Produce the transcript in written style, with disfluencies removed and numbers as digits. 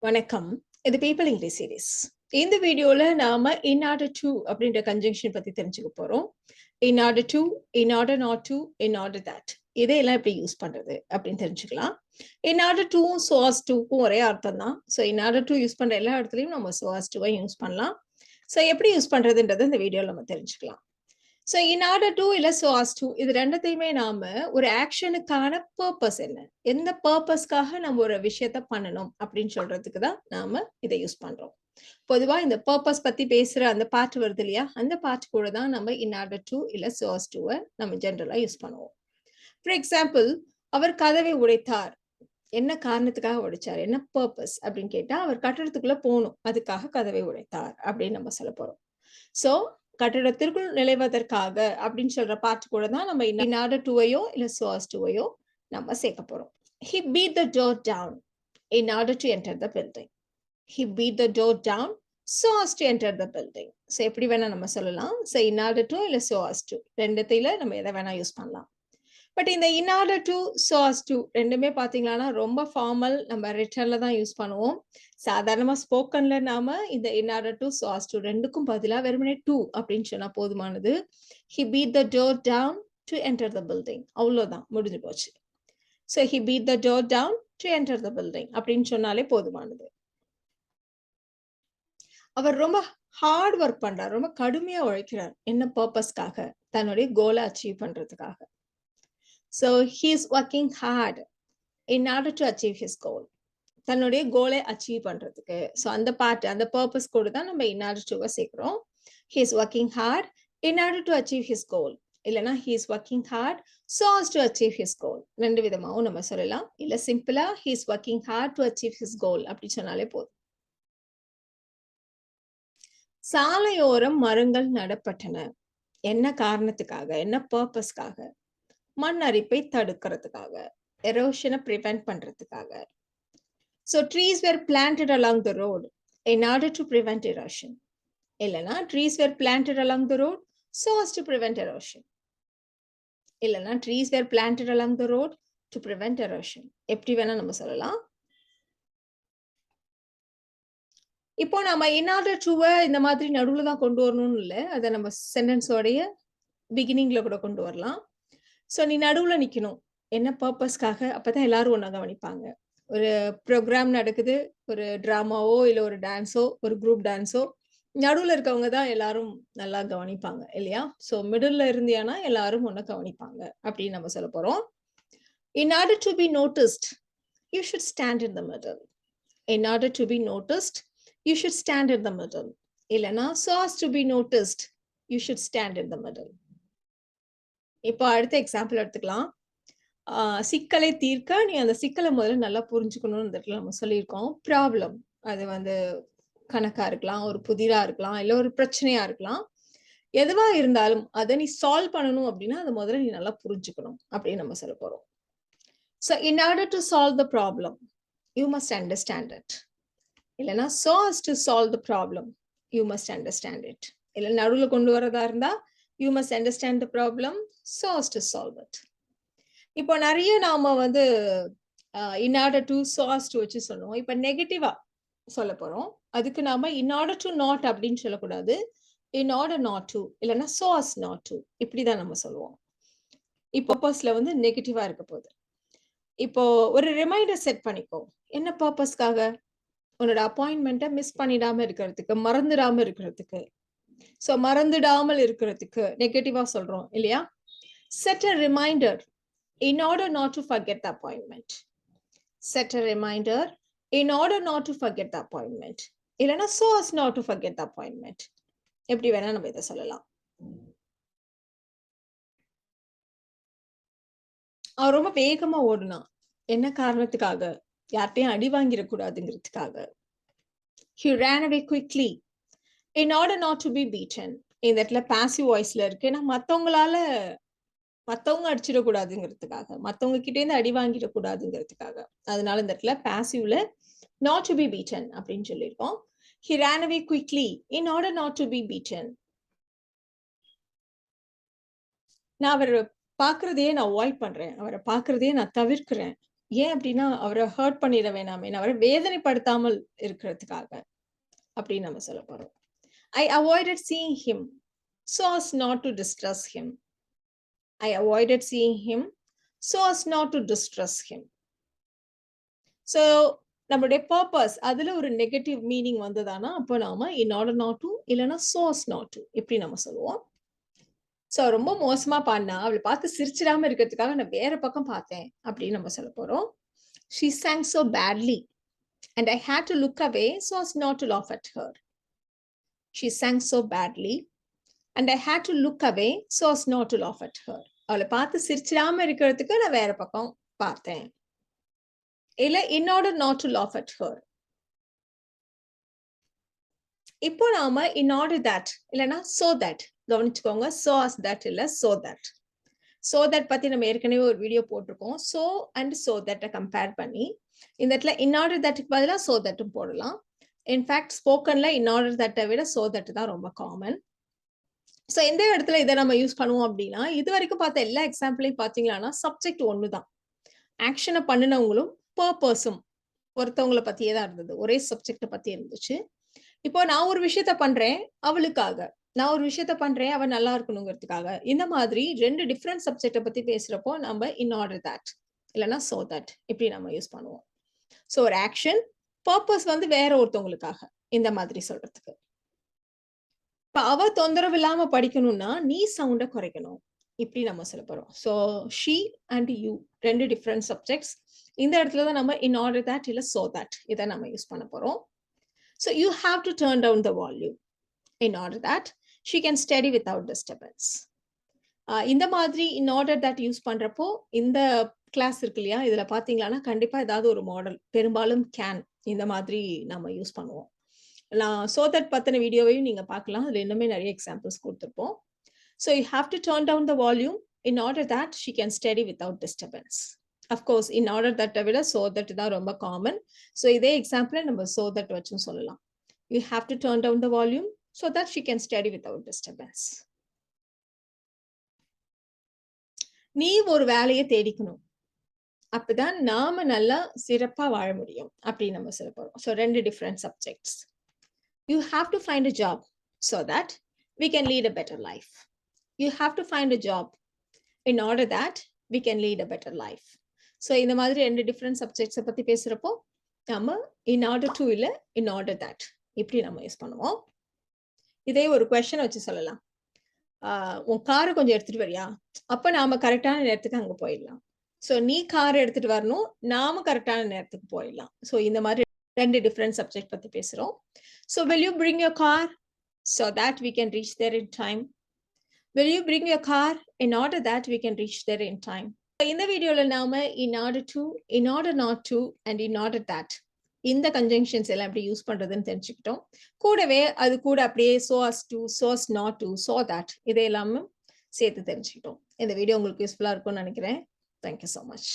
வணக்கம். இது people English series. இந்த வீடியோல நாம in order to அப்படின்ற கன்ஜங்ஷன் பத்தி தெரிஞ்சுக்க போறோம். in order to, in order not to, in order that. இதையெல்லாம் எப்படி யூஸ் பண்றது அப்படின்னு தெரிஞ்சுக்கலாம். in order to, so as to ஒரே அர்த்தம் தான். So in order to use பண்ற எல்லா இடத்துலையும் நம்ம so as to யூஸ் பண்ணலாம். ஸோ எப்படி யூஸ் பண்றதுன்றதை இந்த வீடியோல நம்ம தெரிஞ்சுக்கலாம். ஸோ in order to இல்ல so as to இது ரெண்டத்தையுமே நாம ஒரு ஆக்ஷனுக்கான பர்பஸ் என்ன, எந்த பர்பஸ்க்காக நம்ம ஒரு விஷயத்த பண்ணணும் அப்படின்னு சொல்றதுக்கு தான் நாம இதை யூஸ் பண்றோம். பொதுவா இந்த பர்பஸ் பத்தி பேசுற அந்த பாட்டு வருது இல்லையா, அந்த பாட்டு கூட தான் நம்ம in order to இல்ல so as to நம்ம ஜென்ரலா யூஸ் பண்ணுவோம். ஃபார் எக்ஸாம்பிள், அவர் கதவை உடைத்தார். என்ன காரணத்துக்காக உடைச்சார், என்ன பர்பஸ் அப்படின்னு கேட்டா, அவர் கட்டடத்துக்குள்ள போகணும், அதுக்காக கதவை உடைத்தார் அப்படின்னு நம்ம சொல்ல போறோம். சோ கட்டடத்திற்குள் நுழைவதற்காக அப்படின்னு சொல்ற பாட்டு கூட தான் நம்ம in order to இல்ல so as to நம்ம சேர்க்க போறோம். He beat the door down in order to enter the building. He beat the door down so as to enter the building. So எப்படி வேணா நம்ம சொல்லலாம். So in order to இல்ல so as to ரெண்டுத்துல நம்ம எதை வேணா யூஸ் பண்ணலாம். பட் இந்த in order to, so as to ரெண்டுமே பாத்தீங்கன்னா ரொம்ப ஃபார்மல், நம்ம ரிட்டர்ன்ல தான் யூஸ் பண்ணுவோம். சாதாரணமா ஸ்போக்கன்ல நாம இந்த in order to, so as to ரெண்டுக்கும் பதிலா வெறுமனே to அப்படின்னு சொன்னா போதுமானது. He beat the door down to enter the building. அவ்வளவுதான், முடிஞ்சு போச்சு. So he beat the door down to enter the building அப்படின்னு சொன்னாலே போதுமானது. அவர் ரொம்ப ஹார்ட் ஒர்க் பண்றார், ரொம்ப கடுமையா உழைக்கிறார். என்ன பர்பஸ்க்காக, தன்னுடைய கோலை அச்சீவ் பண்றதுக்காக. So he is working hard in order to achieve his goal. தன்னுடைய கோலை அச்சீவ் பண்றதுக்கு. ஸோ அந்த பார்ட், அந்த பர்பஸ் கூட தான் நம்ம in order to சேர்க்கிறோம். He is working hard in order to achieve his goal. இல்லைன்னா he is working hard so as to achieve his goal. ரெண்டு விதமாவும் நம்ம சொல்லலாம். இல்ல சிம்பிளா he is working hard to achieve his goal அப்படி சொன்னாலே போதும். சாலையோரம் மரங்கள் நடப்பட்டன. என்ன காரணத்துக்காக, என்ன பர்பஸ்க்காக? மண் அரிப்பை தடுக்கிறதுக்காக, எரோஷனை ப்ரிவென்ட் பண்றதுக்காக. So trees were planted along the road in order to prevent erosion. இல்லனா trees were planted along the road so as to prevent erosion. இல்லனா trees were planted along the road to prevent erosion. எப்படி வேணா நம்ம சொல்லலாம். இப்போ நம்ம in order to இந்த மாதிரி நடுவுல தான் கொண்டு வரணும்னு இல்லை, அதை நம்ம சென்டென்ஸோடைய பிகினிங்ல கூட கொண்டு வரலாம். ஸோ நீ நடுவுல நிக்கணும், என்ன பர்பஸ்க்காக, அப்பதான் எல்லாரும் ஒண்ணா கவனிப்பாங்க. ஒரு ப்ரோக்ராம் நடக்குது, ஒரு டிராமாவோ இல்ல ஒரு டான்ஸோ, ஒரு குரூப் டான்ஸோ, நடுவுல இருக்கவங்க தான் எல்லாரும் நல்லா கவனிப்பாங்க இல்லையா? ஸோ மிடில்ல இருந்தியானா எல்லாரும் ஒண்ணா கவனிப்பாங்க அப்படின்னு நம்ம சொல்ல போறோம். In order to be noticed, you should stand in the middle. In order to be noticed, you should stand in the middle. இல்லைன்னா so as to be noticed, you should stand in the middle. இப்போ அடுத்த example எடுத்துக்கலாம். சிக்கலை தீர்க்க நீ அந்த சிக்கலை முதல்ல நல்லா புரிஞ்சுக்கணும்னு நம்ம சொல்லியிருக்கோம். ப்ராப்ளம், அது கணக்கா இருக்கலாம், ஒரு புதிரா இருக்கலாம், இல்ல ஒரு பிரச்சனையா இருக்கலாம். எதுவா இருந்தாலும் அதை நீ சால்வ் பண்ணணும் அப்படின்னா அதை முதல்ல நீ நல்லா புரிஞ்சுக்கணும் அப்படின்னு நம்ம சொல்ல போறோம். So in order to solve the problem, you must understand it. இல்லைன்னா so as to solve the problem, you must understand it. இல்ல நடுவுல கொண்டு வரதா இருந்தா you must understand the problem so as to solve it. இப்போ நிறைய நாம in order to, so as to வச்சு சொல்லுவோம். இப்ப நெகட்டிவா சொல்ல போறோம். அதுக்கு நாம in order to not அப்படின்னு சொல்லக்கூடாது, in order not to இல்லைன்னா so as not to, இப்படிதான் நம்ம சொல்லுவோம். இப்போ பர்பஸ்ல நெகட்டிவா இருக்க போகுது. இப்போ ஒரு ரிமைண்டர் செட் பண்ணிக்கோ. என்ன பர்பஸ்க்காக? உன்னோட அப்பாயின்மெண்ட்டை மிஸ் பண்ணிடாம இருக்கிறதுக்கு, மறந்துடாம இருக்கிறதுக்கு. சோ மறந்துடாமல் இருக்கிறதுக்கு நெகட்டிவா சொல்றோம் இல்லையா? Set a reminder in order not to forget the appointment. Set a reminder in order not to forget the appointment. இல்லைன்னா so as not to forget the appointment. எப்படி வேணா நம்ம இதை சொல்லலாம். அவன் ரொம்ப வேகமா ஓடுனான். என்ன காரணத்துக்காக? யார்ட்டையும் அடி வாங்கிடக்கூடாதுங்கிறதுக்காக. He ran away quickly in order not to be beaten. இந்த இடத்துல பாசிவ் வாய்ஸ்ல இருக்கு. ஏன்னா மத்தவங்க அடிச்சிடக்கூடாதுங்கிறதுக்காக, மத்தவங்க கிட்டே இருந்து அடி வாங்கிடக்கூடாதுங்கிறதுக்காக. அதனால இந்த இடத்துல பாசிவ்ல not to be beaten அப்படின்னு சொல்லியிருக்கோம். He ran away quickly in order not to be beaten. நான் அவரை பாக்குறதையே நான் அவாய்ட் பண்றேன், அவரை பாக்குறதையே நான் தவிர்க்கிறேன் ஏன் அப்படின்னா, அவர ஹர்ட் பண்ணிட வேணாமே, அவர வேதனைப்படுத்தாமல் இருக்கிறதுக்காக அப்படின்னு நம்ம சொல்லப் போறோம். I avoided seeing him so as not to distress him. I avoided seeing him so as not to distress him. So நம்மளுடைய பர்ப்பஸ் அதுல ஒரு நெகட்டிவ் மீனிங் வந்ததானா, அப்போ நாம in order not to இல்லனா so as not to இப்படி நம்ம சொல்லுவோம். So ரொம்ப மோசமா பாடுனா, அவள பார்த்து சிரிச்சிடாம இருக்கிறதுக்காக நான் வேற பக்கம் பார்த்தேன் அப்படின்னு நம்ம சொல்லப் போறோம். She sang so badly and I had to look away so as not to laugh at her. She sang so badly and I had to look away so as not to laugh at her. அவள பார்த்து சிரிச்சிடாம இருக்கிறதுக்கு நான் வேற பக்கம் பார்த்தேன். இல்ல in order not to laugh at her. இப்போ நாம in order that இல்லனா so that கவனிச்சுக்கோங்க. so as that இல்ல so that. so that பத்தி நம்ம ஏற்கனவே ஒரு வீடியோ போட்டிருக்கோம். so and so that compare பண்ணி இந்த இடத்துல in order that-க்கு பதிலா so that போடலாம். இன்ஃபேக்ட் ஸ்போக்கன்ல in order that-ஐ விட so that தான் ரொம்ப காமன். சோ எந்த இடத்துல இதை நம்ம யூஸ் பண்ணுவோம் அப்படின்னா, இது வரைக்கும் பார்த்த எல்லா எக்ஸாம்பிளையும் பாத்தீங்கன்னா சப்ஜெக்ட் ஒண்ணுதான். ஆக்ஷனை பண்ணினவங்களும் பர்பஸும் ஒருத்தவங்களை பத்தியே தான் இருந்தது. ஒரே சப்ஜெக்ட பத்தி இருந்துச்சு. இப்போ நான் ஒரு விஷயத்த பண்றேன் அவளுக்காக, நான் ஒரு விஷயத்த பண்றேன் அவ நல்லா இருக்கணுங்கிறதுக்காக. இந்த மாதிரி ரெண்டு டிஃப்ரெண்ட் சப்ஜெக்ட பத்தி பேசுறப்போ நம்ம in order that இல்லைன்னா so that இப்படி நம்ம யூஸ் பண்ணுவோம். சோ ஒரு ஆக்ஷன் பர்பஸ் வந்து வேற ஒருத்தவங்களுக்காக இந்த மாதிரி சொல்றதுக்கு. இப்ப அவ தொந்தரவு இல்லாம படிக்கணும்னா நீ சவுண்ட குறைக்கணும் இப்படி நம்ம சொல்ல போறோம். சோ she and you ரெண்டு டிஃப்ரெண்ட் சப்ஜெக்ட்ஸ். இந்த இடத்துல தான் நம்ம in order that இல்ல so that இதை நம்ம யூஸ் பண்ண போறோம். So you have to turn down the volume in order that she can study without disturbance. இந்த மாதிரி in order that யூஸ் பண்றப்போ இந்த கிளாஸ் இருக்கு இல்லையா, இதுல பாத்தீங்கன்னா கண்டிப்பா ஏதாவது ஒரு மாடல், பெரும்பாலும் can இந்த மாதிரி நம்ம யூஸ் பண்ணுவோம். நான் so that பத்தின வீடியோவையும் நீங்க பார்க்கலாம். அதுல இன்னுமே நிறைய examples கொடுத்திருப்போம். So you have to turn down the volume in order that she can study without disturbance. Of course, in order that விட so that தான் ரொம்ப காமன். So இதே எக்ஸாம்பிளை நம்ம so that வச்சும் சொல்லலாம். You have to turn down the volume so that she can study without disturbance. நீ ஒரு வேலையை தேடிக்கணும், அப்பதான் நாம நல்லா சிறப்பா வாழ முடியும் அப்படின்னு நம்ம சொல்ல போறோம். So ரெண்டு different subjects. You have to find a job so that we can lead a better life. You have to find a job in order that we can lead a better life. So இந்த மாதிரி ரெண்டு different சப்ஜெக்ட்ஸை பத்தி பேசுறப்போ நம்ம in order to இல்ல in order that இப்படி நம்ம use பண்ணுவோம். இதே ஒரு கொஸ்டின் வச்சு சொல்லலாம். உன் காரை கொஞ்சம் எடுத்துட்டு வரியா, அப்ப நாம கரெக்டான நேரத்துக்கு அங்க போயிடலாம். சோ நீ கார் எடுத்துட்டு வரணும், நாம கரெக்டான நேரத்துக்கு போயிடலாம். சோ இந்த மாதிரி ரெண்டு டிஃப்ரெண்ட் சப்ஜெக்ட் பத்தி பேசுறோம். So will you bring your car so that we can reach there in time? Will you bring your car in order that we can reach there in time? இந்த வீடியோல நாம in order to, in order not to and in order that இந்த conjunctions எல்லாம் எப்படி use பண்றதுன்னு தெரிஞ்சுக்கிட்டோம். கூடவே அது கூட அப்படியே so as to, so as not to, so that இதை எல்லாமே சேர்த்து தெரிஞ்சுக்கிட்டோம். இந்த வீடியோ உங்களுக்கு யூஸ்ஃபுல்லா இருக்கும்னு நினைக்கிறேன். Thank you so much.